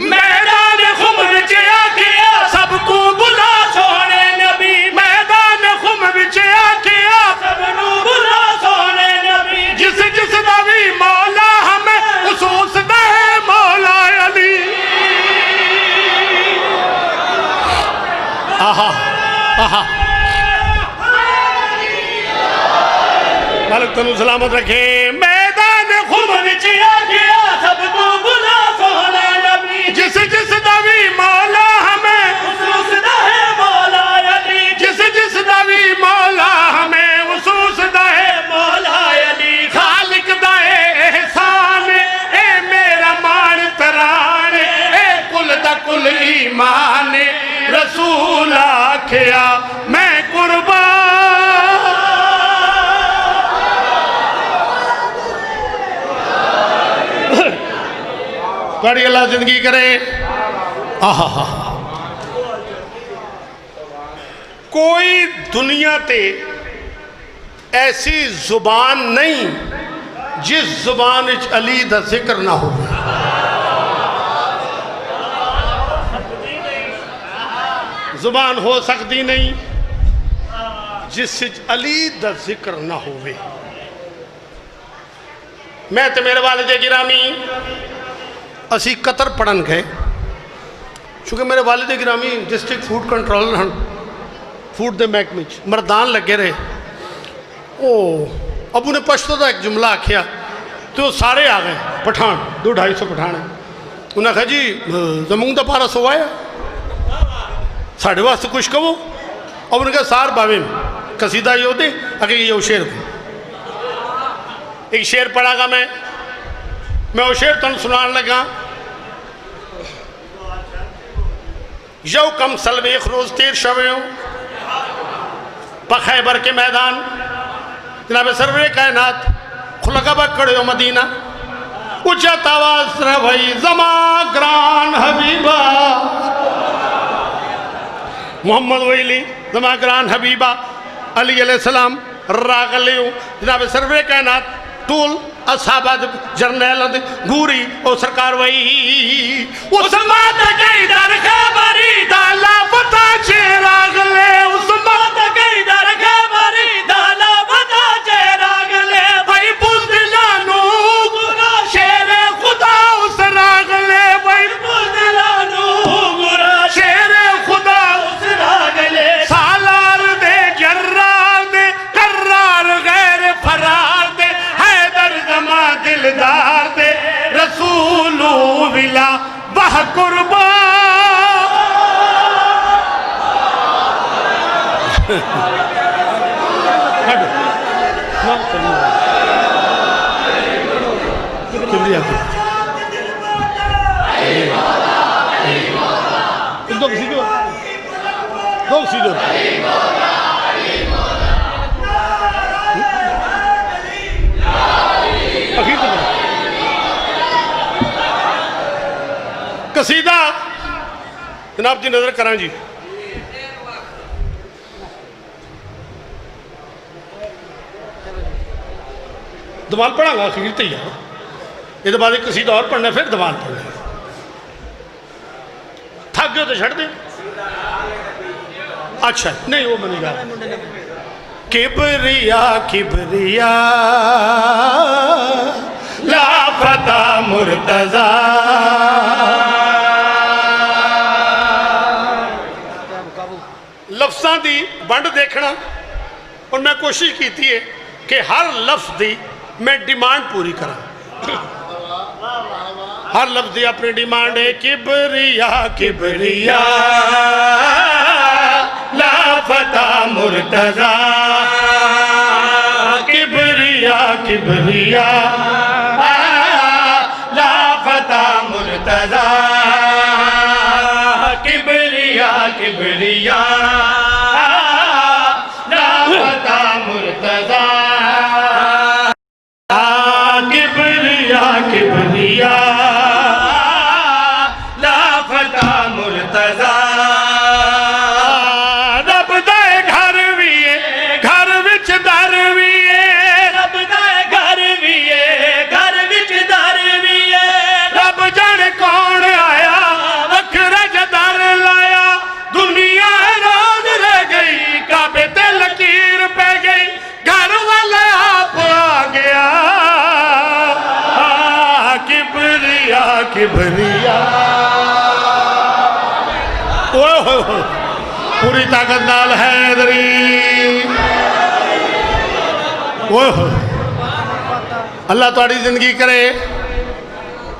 मैदान खुम विच आखिया सबको बुला सोने नबी मैदान खुम विच आखिया सबको बुला सोने नबी जिस जिस दा भी मौला हमें उस दा है मौला अली। आहा आहा मालिक तनु सलामत रखे। मैदान खुम विच आखिया सबको बुला सोने नबी जिस जिस दा भी मौला हमें उस दा है मौला अली जिस जिस दा भी मौला हमें उस दा है मौला अली खालिक दा एहसान रसूल आखिया मैं कुर्बान। बड़ी अल्लाह जिंदगी करे। आहा हा। कोई दुनिया ते ऐसी जुबान नहीं जिस जुबान विच अली दा जिक्र ना हो। जुबान हो सकती नहीं जिस विच अली दा जिक्र ना होवे। मैं तो मेरे वालिद गिरामी असी कतर पढ़न गए, चूँकि मेरे वालिद गिरामी डिस्ट्रिक्ट फूड कंट्रोलर हैं, फूड के महकमे मरदान लगे रहे। ओ अबू ने पश्तो का एक जुमला आखिया तो सारे आ गए पठान, 200-250 पठान है। उन्हें आखा जी जमून का पारा सोवाया साढ़े वास्ते कुछ कहो। अब उन्हें कहा सार बावे कसीदा योदे अगे ये शेर को एक शेर पढ़ागा मैं वो शेर तुम सुनान लगा। यौ कम सलब एक रोज तेर शवे पखैबर के मैदान जनाब सरवरे कायनात खुलकबा कड़े हो मदीना उच्चा आवाज भाई जमा ग्रान हबीबा मोहम्मद वैली जमा ग्रान हबीबा अली अलैहिस्सलाम रागले जनाब सरवरे कायनात टूल असहाबद जरनैल गूरी ओ सरकार वही उस मात गई दर खबरी दाला पता चेरागले उस मात गई दर खबरी दाला पता चेरागले भाई बुज़दिलानु गुरा शेर खुदा उस रागले भाई बुज़दिलानु गुरा शेर खुदा उस रागले सालार दे जर्रार दे कर्रार गैर फरार दे हैदर जमा दिलदार दे रसूलू विला बह कुर्बा। कसीदा जनाब जी नजर करा जी। दीवान पढ़ागा अखीर तो यार ये बाद एक कसीदा और पढ़ना फिर दीवान पढ़ना। थक गए तो छड़ दे। अच्छा नहीं वो मैंने कहा किबरिया किबरिया लापता मुर्तजा लफ्ज़ां दी वंड देखना और मैं कोशिश की है कि हर लफ्ज़ दी मैं डिमांड पूरी करा। हर लफ्ज़ दी अपनी डिमांड है किबरिया किबरिया लापता मुर्तजा किबरिया किबरिया लापता मुर्तजा किबरिया किबरिया लापता मुर्तजा किबरिया किबरिया लापता मुर्तजा। रब दे घर भी है घर विच दर भी है रब दे घर भी है घर विच दर भी है रब जाने कौन आया वखरा जदर लाया दुनिया हैरान रह गई काबे ते लकीर पै गई घर वाले आप आ गया। किबरिया किबरिया पूरी ताकत नाल हैदरी अल्लाह तुहाडी जिंदगी करे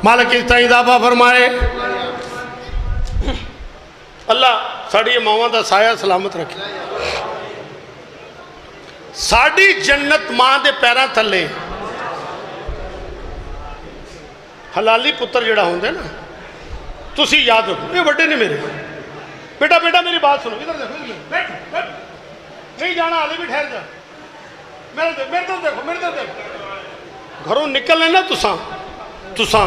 मालिक इस इजाफा फरमाए। अल्लाह साड़ी मावां दा साया सलामत रखे। साड़ी जन्नत मां दे पैरां थल्ले हलाली पुत्र जिहड़ा होंदा ना तुसी याद रखो ये वड्डे ने मेरे बेटा बेटा मेरी बात सुनो, इधर देखो, इधर बैठ बैठ, नहीं जाना, हाले भी ठहर जा, मेरे तरफ देखो, मेरे तरफ देखो। घरों निकलने ना तुसा तुसा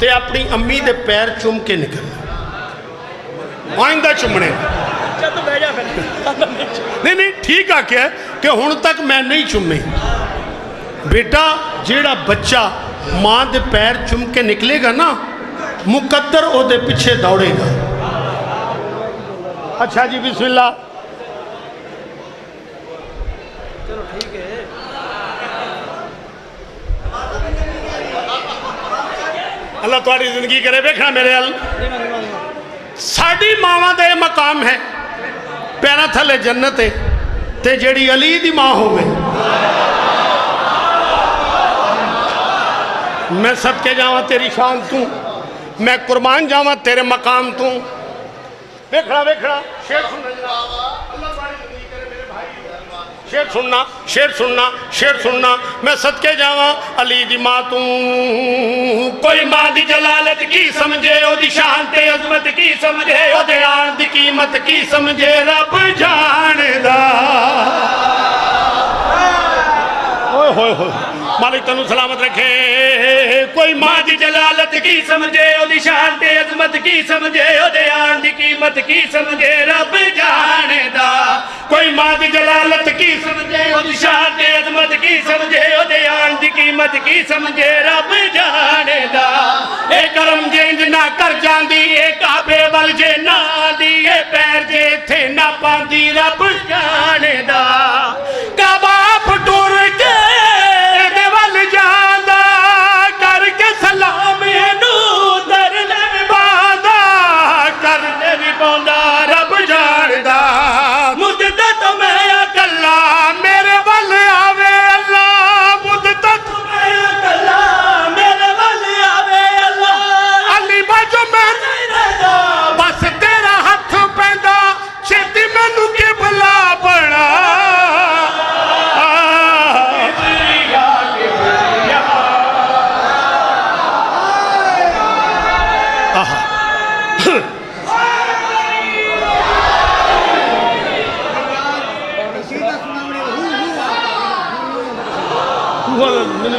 ते अपनी अम्मी दे पैर चुम के निकलना, आइंदा चुमने। नहीं नहीं ठीक आख्या कि हुण तक मैं नहीं चुमे। बेटा जेड़ा बच्चा मां दे पैर चुम के निकलेगा ना, मुकद्दर ओदे पीछे दौड़ेगा। अच्छा जी बिस्मिल्लाह। चलो ठीक है। अल्लाह तुहाडी जिंदगी करे। वेखना मेरे अल साडी मावां दा मकाम है, पैरां थले जन्नत है, ते जेड़ी अली दी मां होवे, मैं सदके जावां तेरी शान तू, मैं कुर्बान जावां तेरे मकाम तू। वेखना वेखना शेर सुनना जनाब, अल्लाह तुहाडी जिंदगी करे मेरे भाई। शेर सुनना, शेर सुनना, शेर सुनना। मैं सदके जावा अली दी मां तू, कोई मां दी जलालत की समझे, ओदी शान ते अजमत की समझे, ओदे आन दी कीमत की समझे, रब जानदा। ओए होए होए, मालिक तनु सलामत रखे। कोई मां दी जलालत की समझे, ओदी शान ते अजमत की समझे, ओदे आन दी कीमत की समझे, रब जानदा। कोई मां दी जलालत की समझे, ओदी शान ते अजमत की समझे, ओदे आन दी कीमत की समझे, रब जानदा। ए करम जेंज ना कर जांदी, ए काबे वल जे ना आंदी, ए पैर जे इत्थे ना पांदी, रब जानदा। काबा फटुर के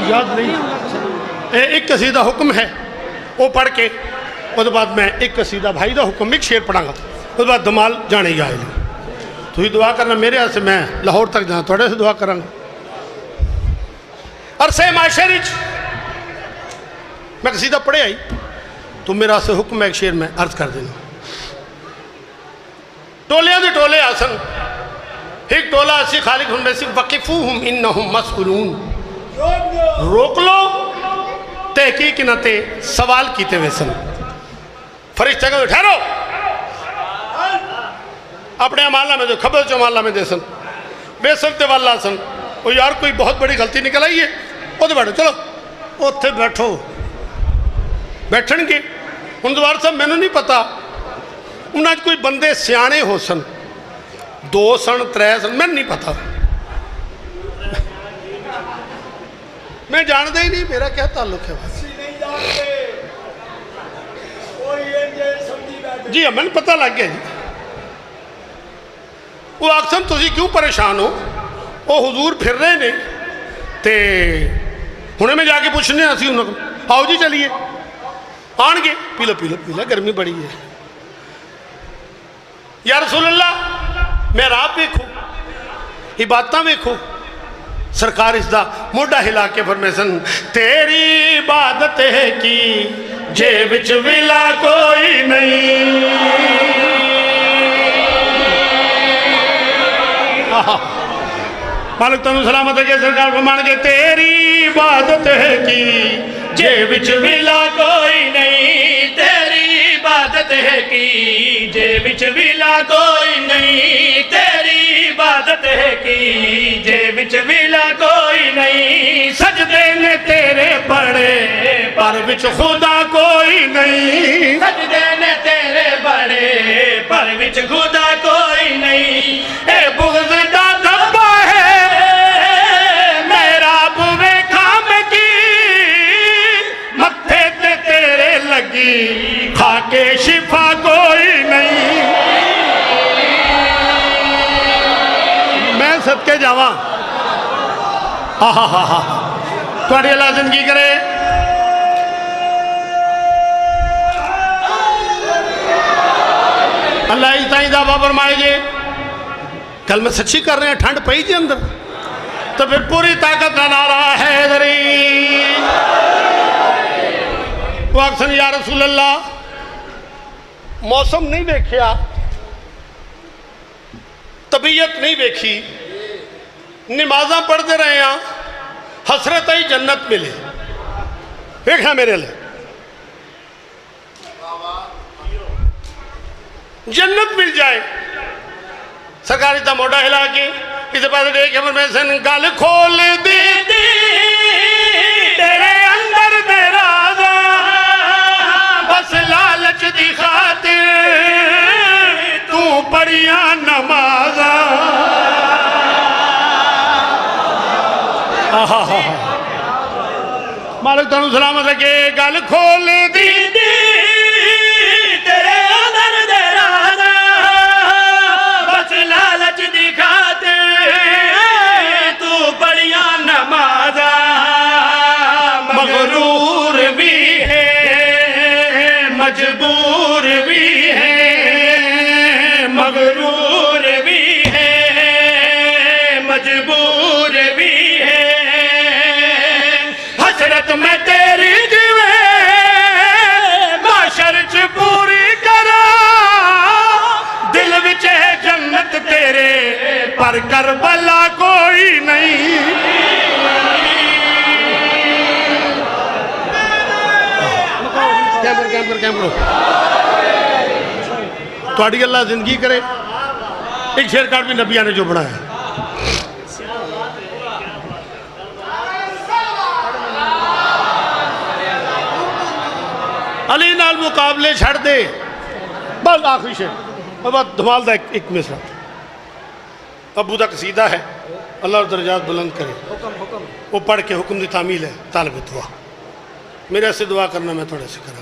याद नहीं। एक कसीदा हुक्म है वो पढ़ के उसके बाद मैं एक कसीदा भाई का हुक्म एक शेर पढ़ांगा, उसके बाद धमाल जाने ही आए। तुम दुआ करना मेरे हाथ से, मैं लाहौर तक जाना थोड़े से दुआ करांगा। अरसे माशरे मैं कसीदा पढ़े आई तो मेरा से हुक्म है एक शेर में अर्ज कर देना। टोलियां दे टोले आसन, एक टोला असी खालिक हुन सी वकिफूहुम इन्नहुम मसऊलून। रोक लो तहकीक न ते सवाल कीते वे सन। फरिश्ते को ठहरो, अपने अमाला में जो खबर जो अमाला में दे सन, बेसरते वाला सन। वो यार कोई बहुत बड़ी गलती निकल आई है, उधर बैठो, चलो उत्थे बैठो। बैठणगे हुण दवार साहब मैनू नहीं पता उन्होंने कोई बंदे सियाने हो सन, 2 सन 3 सन, मैनू नहीं पता, मैं जानता ही नहीं मेरा क्या ताल्लुक है। जी मैंने पता लग गया जी। वो आखसन तुसी क्यों परेशान हो, वो हुजूर फिर रहे ने ते हुणे मैं जाके पूछने असी उन्होंने, आओ जी चलिए। आन गए, P low P low P low, गर्मी बड़ी है। या रसूल अल्लाह मैं राह वेखो, इबादत वेखो। सरकार इसका मोढ़ा हिला के फरमेसन, तेरी इबादत है की जेब विच विला कोई नहीं। मालिक तुम सलामत है। सरकार फरमान के तेरी इबादत है की जेब विच विला कोई नहीं, तेरी इबादत है की जेब विच विला कोई नहीं, तेरी इबादत है की जेब विच विला कोई नहीं। सजदे ने तेरे बड़े पर विच खुदा कोई नहीं, सजदे ने तेरे बड़े पर विच खुदा कोई नहीं। ए बुग़्ज़ दा धब्बा है मेरा बुवे खाम की, मत्थे ते तेरे लगी खाके शिफा कोई नहीं। सदके जावा। आहा थोड़ी अल्लाह जिंदगी करे। अल्लाह इस ताई दा फरमाए जे कल मैं सच्ची कर रहे हैं, ठंड पई जी अंदर तो फिर पूरी ताकत का नारा हैदरी। वो अक्सन या रसूल अल्लाह मौसम नहीं देखिया, तबीयत नहीं देखी, नमाजा पढ़ते रहे हैं, हसरत ही जन्नत मिले। देखा मेरे लिए जन्नत मिल जाए। सरकारी का मोटा हिला के इस पास देख मैं सन गल खोल दी तेरे अंदर मेरा बस लालच दी खातिर तू पढ़िया नमाजा। मालिक तुम सलामत रखे। गल खोल दी तेरे अंदर मेरा बस लालच दी खातिर तू पढ़िया नमाजा। मगरूर भी है मजबूर भी है, मगरूर भी है मजबूर भी है। हसरत में तेरी जिवे माशर च पूरी करा, दिल विच है जन्नत तेरे पर करबला कोई नहीं। कैमरो थोड़ी अल्लाह जिंदगी करे। एक शेर कार्ड भी नबिया ने जो बनाया। अली नाल मुकाबले छड़ दे बस आखिरी शेर बहुत धमाल दा एक मिसरा। अबू दा कसीदा है, अल्लाह दर्जात बुलंद करे। वो पढ़ के हुक्म दी तामील है तालिब दुआ। मेरे से दुआ करना मैं थोड़े से करा।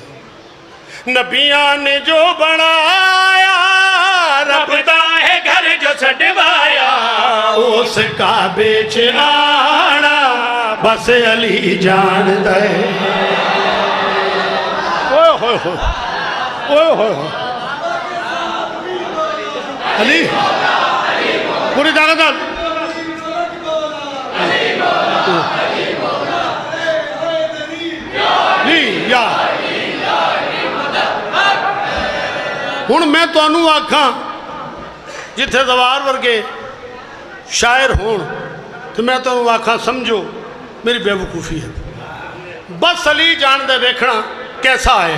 नबिया ने जो बनाया रब दा है घर जो छड़वाया, उस काबे च आना बस अली जान दे। ओए होए होए ओए होए होए अली पूरी ताकत या हुण मैं तुहानू आखा जिथे दवार वर्गे शायर होण तो मैं तुहानू आखा समझो मेरी बेवकूफ़ी है। बस अली जान दे देखना कैसा है।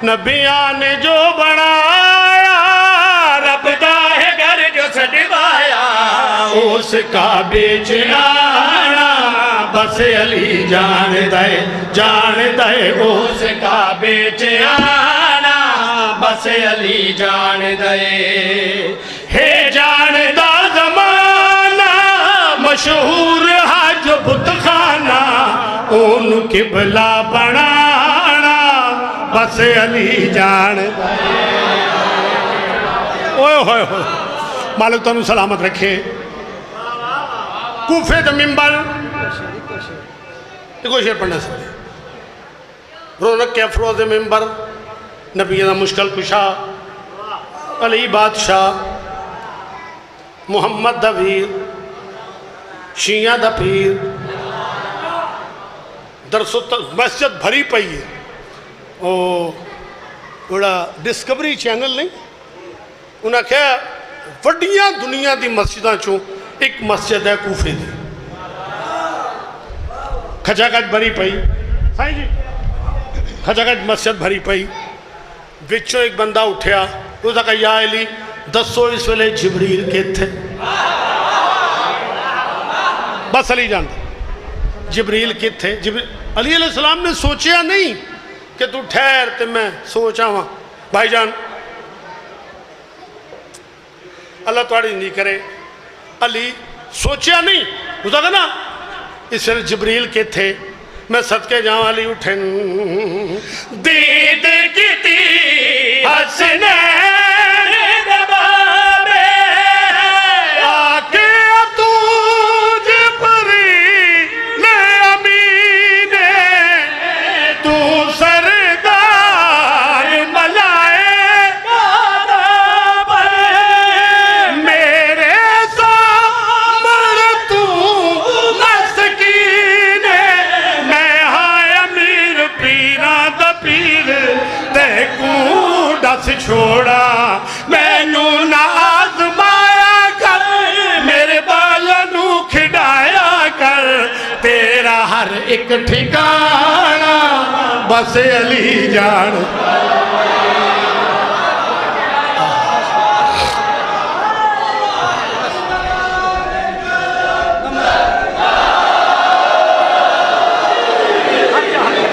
नबिया ने जो बनाया रब दा है घर जो छड़वाया, उस काबे च आना बस अली जान दे उस काबे च आना बस अली जान दे। हे जान दा ज़माना मशहूर हज बुतखाना, ओन किबला बनाना बस अली जान दे। ओए होए होए मालिक तुहानू सलामत रखे। कूफे दा मिंबर देखो शेर पढ़ना सर। रौनक के अफरोज़ मिंबर नबियों का मुश्किल कुशा अली बादशाह मुहम्मद दा वीर शिया दा पीर। दरसो मस्जिद भरी पई है। ओ बड़ा डिस्कवरी चैनल नहीं उन्हें आख्या वड्डियां दुनिया की मस्जिदों चों एक मस्जिद है कूफे की। खचाखच भरी पई साईं जी, खचाखच मस्जिद भरी पई। विचों एक बंदा उठया उसका कहा या अली दसो इस वेले जिबरील किथे। बस अली जानता जिबरील किथे। अली अलैहिस्सलाम ने सोचा नहीं कि तू ठहर तो मैं सोच आवा। भाईजान अल्लाह तुहाड़ी नहीं करे। अली सोचा नहीं उसका कहना इस वेले जिबरील किथे मैं सदके जावां। अली उठे दीद कीती हसनैन दे बाबे आके तू एक ठिकाना बस अली जान।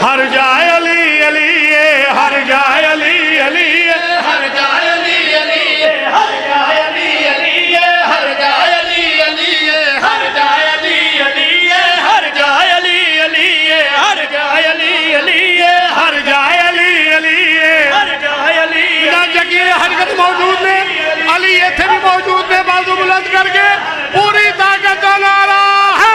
हर जाए अली अली ये, हर जाए अली अली ये, हर जाए अली अली ये, हर जाए अली अली ये, हर जाए अली अली ये, हर जाए अली अली ये, हर जाए अली अली ये, हर जाए अली अली ये, हर जाए अली अली ये, हर जाए अली। जगह हरकत मौजूद ने, अली इत्थे भी मौजूद ने, बाजू बुलंद करके पूरी ताकत का नारा है।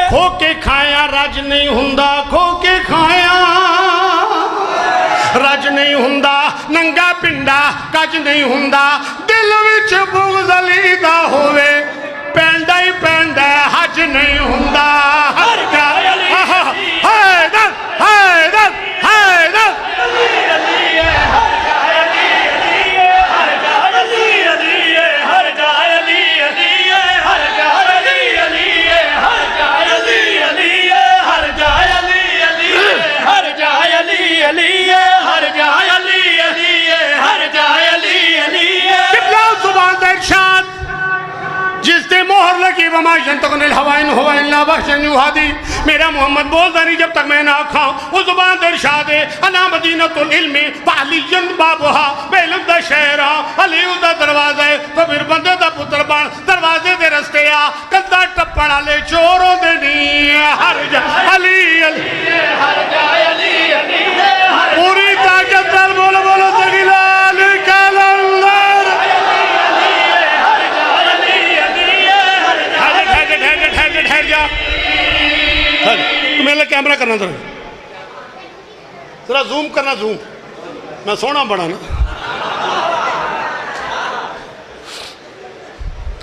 खो के खाया रज नहीं हुंदा, खो के खाया रज नहीं हुंदा, नंगा पिंडा कज नहीं हुंदा, दिल विच बुग़्ज़ अली दा होवे पैंदा ही पैंदा हज नहीं हुंदा। हर हैदर हैदर हैदर जिसने मोहर लगी वमा यंतकुनिल हवा इन हुवा इल्ला वहयन युहादी। मेरा मोहम्मद बोलता नहीं जब तक मैं ना खाऊं। वो जुबान इरशाद है अना मदीनतुल इल्मी व अलीयन बाबुहा, बेलम दा शहर अली दा दरवाजा है। तो फिर बंदे दा पुत्र बन दरवाजे दे रस्ते आ, कंधा टप्पण वाले चोरों दे नहीं। हर जा अली अली, हर जा अली अली, पूरी ताकत नाल बोलो बोलो तगिलाल कलंदर। ठहर जा, मेरे कैमरा करना जरा जूम करना, जूम मैं सोना बड़ा ना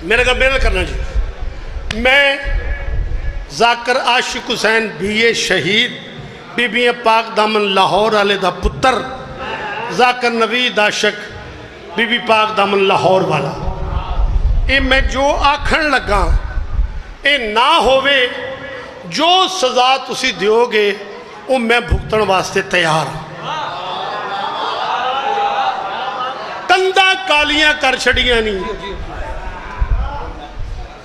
मेरे करना जी। मैं जाकर आशिक हुसैन बीए शहीद बीबी पाक दामन लाहौर वाले दा पुत्र, जाकर नवीद आशिक बीबी पाक दामन लाहौर वाला। ये मैं जो आखन लगा ये ना होवे, जो सजा तुसी दिओगे वो मैं भुगतन वास्ते तैयार हाँ। कंधा कालियां कर छड़ियां नहीं।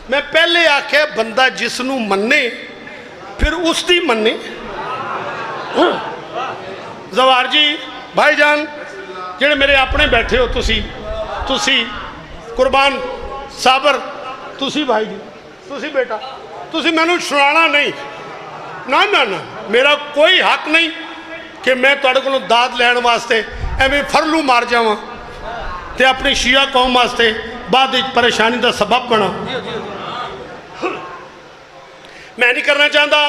मैं पहले आख्या बंदा जिसनू मन्ने फिर उसकी मन्ने। जवार जी भाईजान जेड़े मेरे अपने बैठे हो, तुसी कुर्बान साबर, तुसी भाई जी, तुसी बेटा, तुसी मैनू सुनाना नहीं ना ना ना, मेरा कोई हक नहीं कि मैं तुहाडे कोलों दाद लैण वास्ते एवें फरलू मार जावां ते अपनी शिया कौम वास्ते बाद विच परेशानी का सबब बना। मैं नहीं करना चाहता,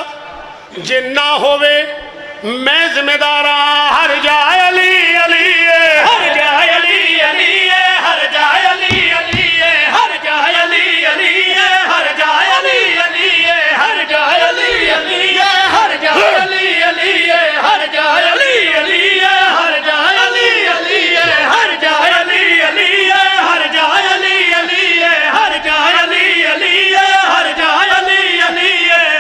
जे ना होवे मैं जिम्मेदार हाँ। हर जाए अली अली, हर जाए अली अली, हर जाए अली अली, हर जाए अली अली, हर जाए अली अली, हर जाए अली अली, हर जाए अली अली, हर जाए अली अली, हर जाए अली अली, हर जाए अली अली, हर जाए अली अली, हर जाए अली अली, हर जाए अली अली,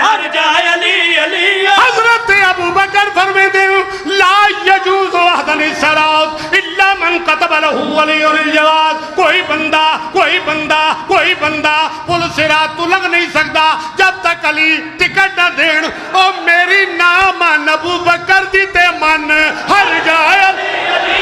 हर जाए अली अली। हजरत अबू बकर फरमाते हैं ला यजूज़ वहदन सरात इल्ला मन कतब लहू वलियुल जवाद। कोई बंदा पुल सिरात तो लग नहीं सकता जब तक अली टिकट न देन। ओ मेरी ना मन अबू बकर दी ते मन। हर जाए अली अली,